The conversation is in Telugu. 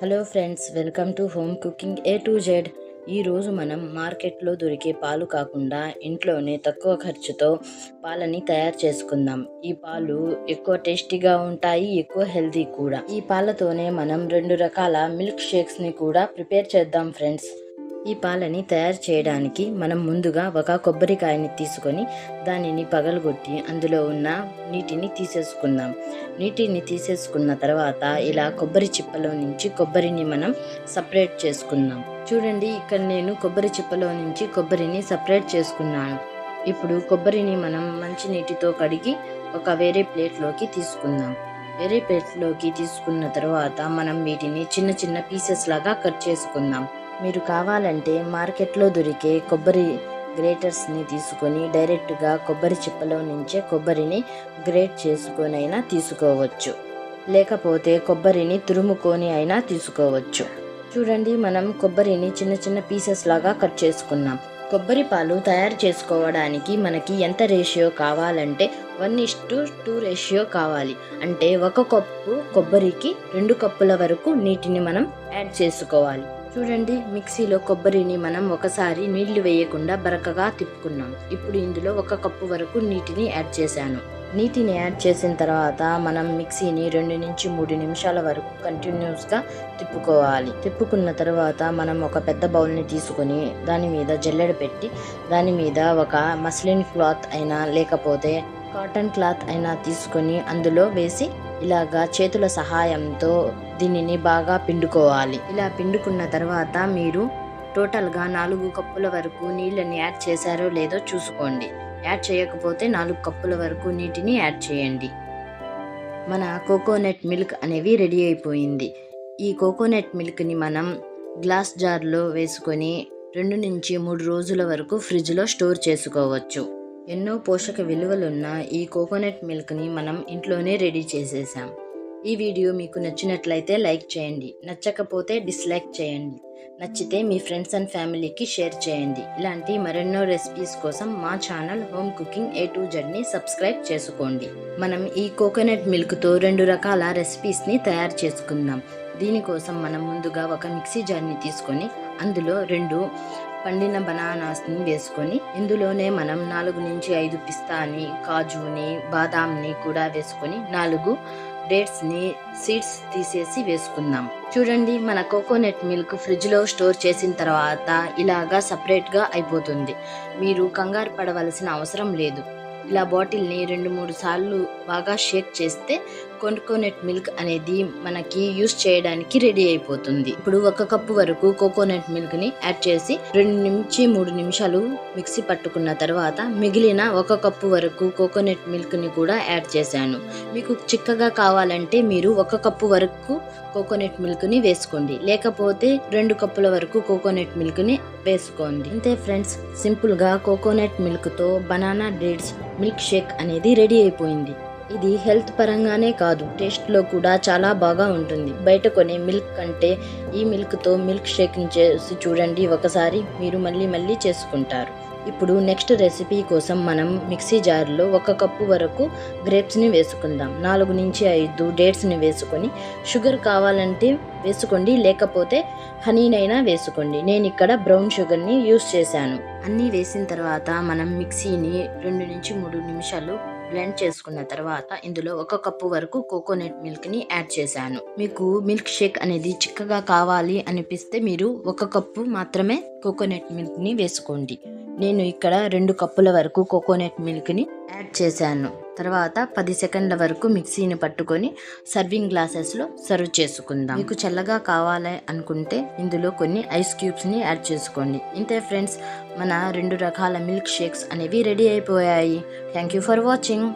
Hello friends, welcome to home cooking A to Z. ఈరోజు మనం మార్కెట్లో దొరికే పాలు కాకుండా ఇంట్లోనే తక్కువ ఖర్చుతో పాలని తయారు చేసుకుందాం. ఈ పాలు ఎక్కువ టేస్టీగా ఉంటాయి, ఎక్కువ హెల్తీ కూడా. ఈ పాలతోనే మనం 2 రకాల మిల్క్ షేక్స్ని కూడా ప్రిపేర్ చేద్దాం ఫ్రెండ్స్. ఈ పాలని తయారు చేయడానికి మనం ముందుగా ఒక కొబ్బరికాయని తీసుకొని దానిని పగలగొట్టి అందులో ఉన్న నీటిని తీసేసుకుందాం. నీటిని తీసేసుకున్న తర్వాత ఇలా కొబ్బరి చిప్పలో నుంచి కొబ్బరిని మనం సపరేట్ చేసుకుందాం. చూడండి, ఇక్కడ నేను కొబ్బరి చిప్పలో నుంచి కొబ్బరిని సపరేట్ చేసుకున్నాను. ఇప్పుడు కొబ్బరిని మనం మంచి నీటితో కడిగి ఒక వేరే ప్లేట్లోకి తీసుకుందాం. వేరే ప్లేట్లోకి తీసుకున్న తర్వాత మనం వీటిని చిన్న చిన్న పీసెస్ లాగా కట్ చేసుకుందాం. మీరు కావాలంటే మార్కెట్లో దొరికే కొబ్బరి గ్రేటర్స్ని తీసుకొని డైరెక్ట్గా కొబ్బరి చిప్పలో నుంచే కొబ్బరిని గ్రేట్ చేసుకొని అయినా తీసుకోవచ్చు, లేకపోతే కొబ్బరిని తురుముకొని అయినా తీసుకోవచ్చు. చూడండి, మనం కొబ్బరిని చిన్న చిన్న పీసెస్ లాగా కట్ చేసుకున్నాం. కొబ్బరి పాలు తయారు చేసుకోవడానికి మనకి ఎంత రేషియో కావాలంటే 1:2 రేషియో కావాలి. అంటే 1 కప్పు కొబ్బరికి 2 కప్పుల వరకు నీటిని మనం యాడ్ చేసుకోవాలి. చూడండి, మిక్సీలో కొబ్బరిని మనం ఒకసారి నీళ్లు వేయకుండా బరకగా తిప్పుకున్నాం. ఇప్పుడు ఇందులో 1 కప్పు వరకు నీటిని యాడ్ చేశాను. నీటిని యాడ్ చేసిన తర్వాత మనం మిక్సీని 2 నుంచి 3 నిమిషాల వరకు కంటిన్యూస్గా తిప్పుకోవాలి. తిప్పుకున్న తర్వాత మనం ఒక పెద్ద బౌల్ని తీసుకొని దాని మీద జల్లెడ పెట్టి దాని మీద ఒక మస్లిన్ క్లాత్ అయినా లేకపోతే కాటన్ క్లాత్ అయినా తీసుకొని అందులో వేసి ఇలాగా చేతుల సహాయంతో దీనిని బాగా పిండుకోవాలి. ఇలా పిండుకున్న తర్వాత మీరు టోటల్గా 4 కప్పుల వరకు నీళ్ళని యాడ్ చేశారో లేదో చూసుకోండి. యాడ్ చేయకపోతే 4 కప్పుల వరకు నీటిని యాడ్ చేయండి. మన కోకోనట్ మిల్క్ అనేవి రెడీ అయిపోయింది. ఈ కోకోనట్ మిల్క్ని మనం గ్లాస్ జార్లో వేసుకొని 2 నుంచి 3 రోజుల వరకు ఫ్రిడ్జ్లో స్టోర్ చేసుకోవచ్చు. ఎన్నో పోషక విలువలున్న ఈ కోకోనట్ మిల్క్ని మనం ఇంట్లోనే రెడీ చేసేసాం. ఈ వీడియో మీకు నచ్చినట్లయితే లైక్ చేయండి, నచ్చకపోతే డిస్లైక్ చేయండి. నచ్చితే మీ ఫ్రెండ్స్ అండ్ ఫ్యామిలీకి షేర్ చేయండి. ఇలాంటి మరెన్నో రెసిపీస్ కోసం మా channel home cooking A to జెడ్ని సబ్స్క్రైబ్ చేసుకోండి. మనం ఈ కోకోనట్ మిల్క్తో 2 రకాల రెసిపీస్ని తయారు చేసుకుందాం. దీనికోసం మనం ముందుగా ఒక మిక్సీ జార్ని తీసుకొని అందులో 2 పండిన బనానాస్ని వేసుకొని ఇందులోనే మనం 4 నుంచి 5 పిస్తాని, కాజుని, బాదాంని కూడా వేసుకొని 4 డేట్స్ని సీడ్స్ తీసేసి వేసుకుందాం. చూడండి, మన కోకోనట్ మిల్క్ ఫ్రిడ్జ్లో స్టోర్ చేసిన తర్వాత ఇలాగా సపరేట్గా అయిపోతుంది. మీరు కంగారు పడవలసిన అవసరం లేదు. ఇలా బాటిల్ని 2-3 సార్లు బాగా షేక్ చేస్తే కోకోనట్ మిల్క్ అనేది మనకి యూస్ చేయడానికి రెడీ అయిపోతుంది. ఇప్పుడు 1 కప్పు వరకు కోకోనట్ మిల్క్ని యాడ్ చేసి 2 నుంచి 3 నిమిషాలు మిక్సీ పట్టుకున్న తర్వాత మిగిలిన 1 కప్పు వరకు కోకోనట్ మిల్క్ని కూడా యాడ్ చేశాను. మీకు చిక్కగా కావాలంటే మీరు 1 కప్పు వరకు కోకోనట్ మిల్క్ని వేసుకోండి, లేకపోతే 2 కప్పుల వరకు కోకోనట్ మిల్క్ని వేసుకోండి. అంతే ఫ్రెండ్స్, సింపుల్గా కోకోనట్ మిల్క్తో బనానా డేట్స్ మిల్క్ షేక్ అనేది రెడీ అయిపోయింది. ఇది హెల్త్ పరంగానే కాదు, టేస్ట్లో కూడా చాలా బాగా ఉంటుంది. బయట కొనే మిల్క్ కంటే ఈ మిల్క్తో మిల్క్ షేక్ని చేసి చూడండి, ఒకసారి మీరు మళ్ళీ చేసుకుంటారు. ఇప్పుడు నెక్స్ట్ రెసిపీ కోసం మనం మిక్సీ జార్లో 1 కప్పు వరకు గ్రేప్స్ని వేసుకుందాం. 4 నుంచి 5 డేట్స్ని వేసుకొని షుగర్ కావాలంటే వేసుకోండి, లేకపోతే హనీనైనా వేసుకోండి. నేను ఇక్కడ బ్రౌన్ షుగర్ని యూస్ చేశాను. అన్నీ వేసిన తర్వాత మనం మిక్సీని 2 నుంచి 3 నిమిషాలు బ్లెండ్ చేసుకున్న తర్వాత ఇందులో 1 కప్పు వరకు కోకోనట్ మిల్క్ని యాడ్ చేశాను. మీకు మిల్క్ షేక్ అనేది చిక్కగా కావాలి అనిపిస్తే మీరు 1 కప్పు మాత్రమే కోకోనట్ మిల్క్ని వేసుకోండి. నేను ఇక్కడ 2 కప్పుల వరకు కోకోనట్ మిల్క్ని యాడ్ చేశాను. తర్వాత 10 సెకండ్ల వరకు మిక్సీని పట్టుకొని సర్వింగ్ గ్లాసెస్లో సర్వ్ చేసుకుందాం. మీకు చల్లగా కావాలి అనుకుంటే ఇందులో కొన్ని ఐస్ క్యూబ్స్ని యాడ్ చేసుకోండి. ఇంతే ఫ్రెండ్స్, మన 2 రకాల మిల్క్ షేక్స్ అనేవి రెడీ అయిపోయాయి. Thank you for watching.